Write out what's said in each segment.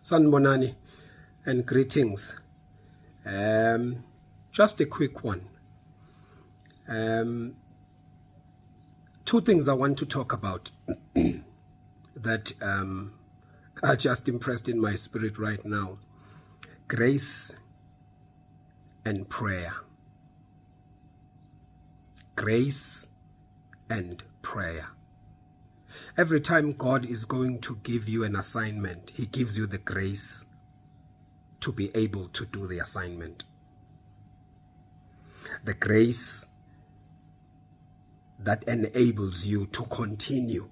Sanbonani and greetings. Just a quick one. Two things I want to talk about that are just impressed in my spirit right now. Grace and prayer. Grace and prayer. Every time God is going to give you an assignment, He gives you the grace to be able to do the assignment. The grace that enables you to continue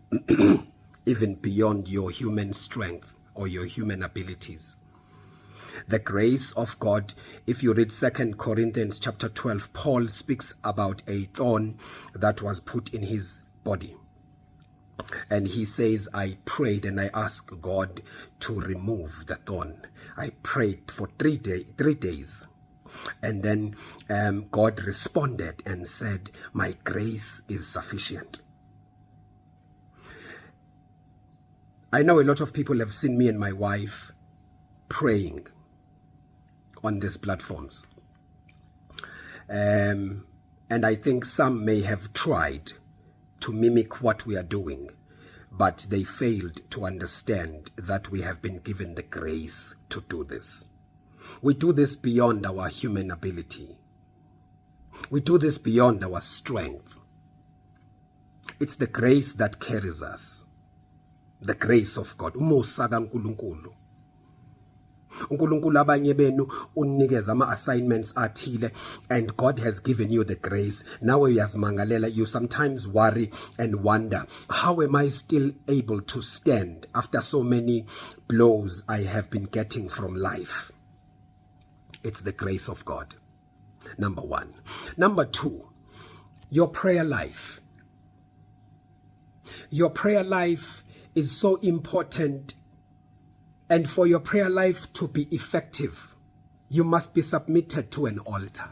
even beyond your human strength or your human abilities. The grace of God, if you read 2 Corinthians chapter 12, Paul speaks about a thorn that was put in his body. And he says, I prayed and I asked God to remove the thorn. I prayed for 3 days. And then God responded and said, my grace is sufficient. I know a lot of people have seen me and my wife praying on these platforms. And I think some may have tried to mimic what we are doing, but they failed to understand that we have been given the grace to do this. We do this beyond our human ability. We do this beyond our strength. It's the grace that carries us. The grace of God. uNkulunkulu abanye benu unikeza ama-assignments athile, and God has given you the grace. Now uyazimangalela, you sometimes worry and wonder, how am I still able to stand after so many blows I have been getting from life? It's the grace of God. Number one. Number two, your prayer life. Your prayer life is so important. And for your prayer life to be effective, you must be submitted to an altar.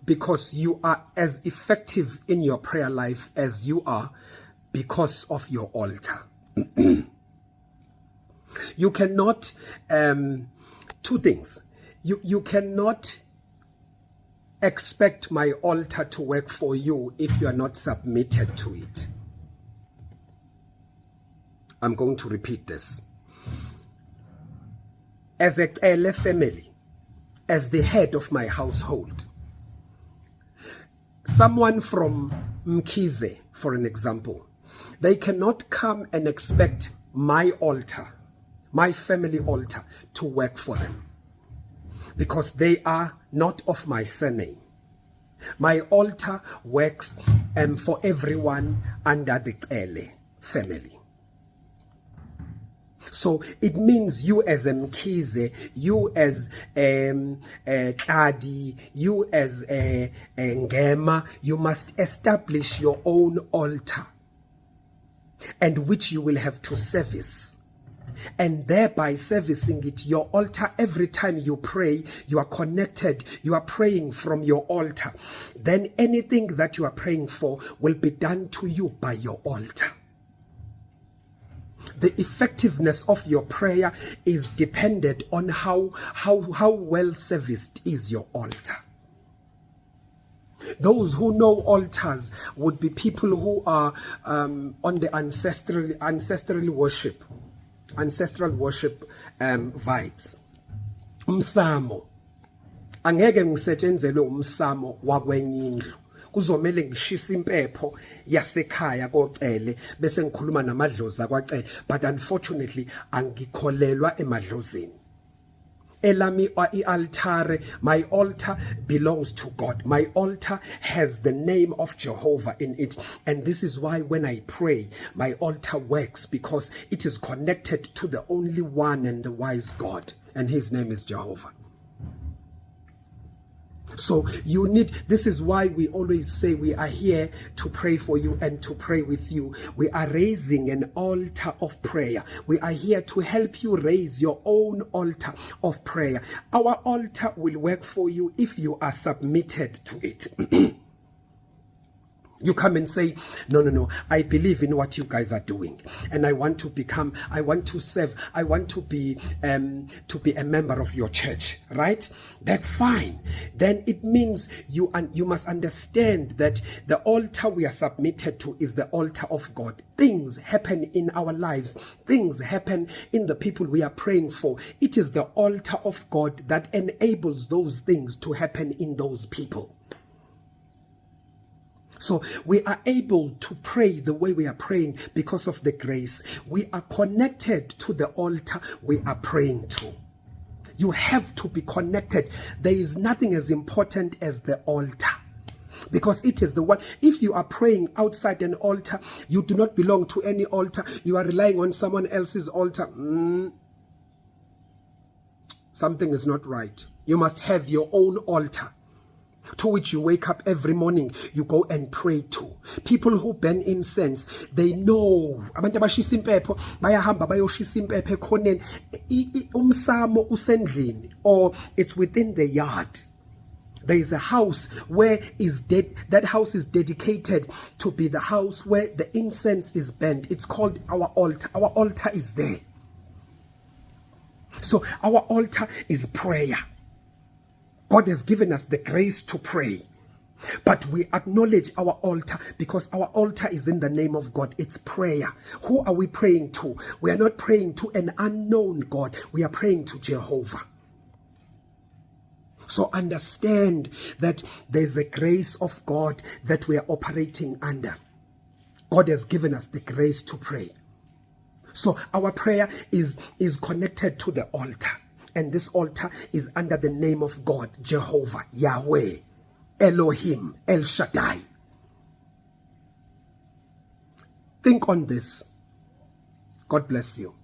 Because you are as effective in your prayer life as you are because of your altar. You cannot, two things. You cannot expect my altar to work for you if you are not submitted to it. I'm going to repeat this. As a Cele family, as the head of my household, someone from Mkhize, for an example, they cannot come and expect my altar, my family altar, to work for them, because they are not of my surname. My altar works for everyone under the Cele family. So it means you as Mkhize, you as Tladi, you as Ngema, you must establish your own altar, and which you will have to service. And thereby servicing it, your altar, every time you pray, you are connected, you are praying from your altar. Then anything that you are praying for will be done to you by your altar. The effectiveness of your prayer is dependent on how well serviced is your altar. Those who know altars would be people who are on the ancestral worship vibes. Umsamo. Angeke ngisetshenzelwe umsamo wakwenye indlu. Kuzomele ngishisa impepho yasekhaya koCele bese ngikhuluma namadlozi akwaCele, but unfortunately angikholelwa emadlozini. Elami i-altare, my altar belongs to God. My altar has the name of Jehovah in it, and this is why when I pray, my altar works, because it is connected to the only one and the wise God, and his name is Jehovah. So you need, this is why we always say we are here to pray for you and to pray with you. We are raising an altar of prayer. We are here to help you raise your own altar of prayer. Our altar will work for you if you are submitted to it. You come and say, no, I believe in what you guys are doing. And I want to serve, I want to be a member of your church, right? That's fine. Then it means you must understand that the altar we are submitted to is the altar of God. Things happen in our lives. Things happen in the people we are praying for. It is the altar of God that enables those things to happen in those people. So we are able to pray the way we are praying because of the grace. We are connected to the altar we are praying to. You have to be connected. There is nothing as important as the altar, because it is the one. If you are praying outside an altar, you do not belong to any altar. You are relying on someone else's altar. Something is not right. You must have your own altar, to which you wake up every morning, you go and pray to. People who burn incense, they know. Abantu abashisa impepho bayahamba bayoshisa impepho ekhoneni. Umsamo usendlini, or it's within the yard. There is a house where that house is dedicated to be the house where the incense is burnt. It's called our altar. Our altar is there. So our altar is prayer. God has given us the grace to pray, but we acknowledge our altar because our altar is in the name of God. It's prayer. Who are we praying to? We are not praying to an unknown God. We are praying to Jehovah. So understand that there's a grace of God that we are operating under. God has given us the grace to pray. So our prayer is connected to the altar. And this altar is under the name of God, Jehovah, Yahweh, Elohim, El Shaddai. Think on this. God bless you.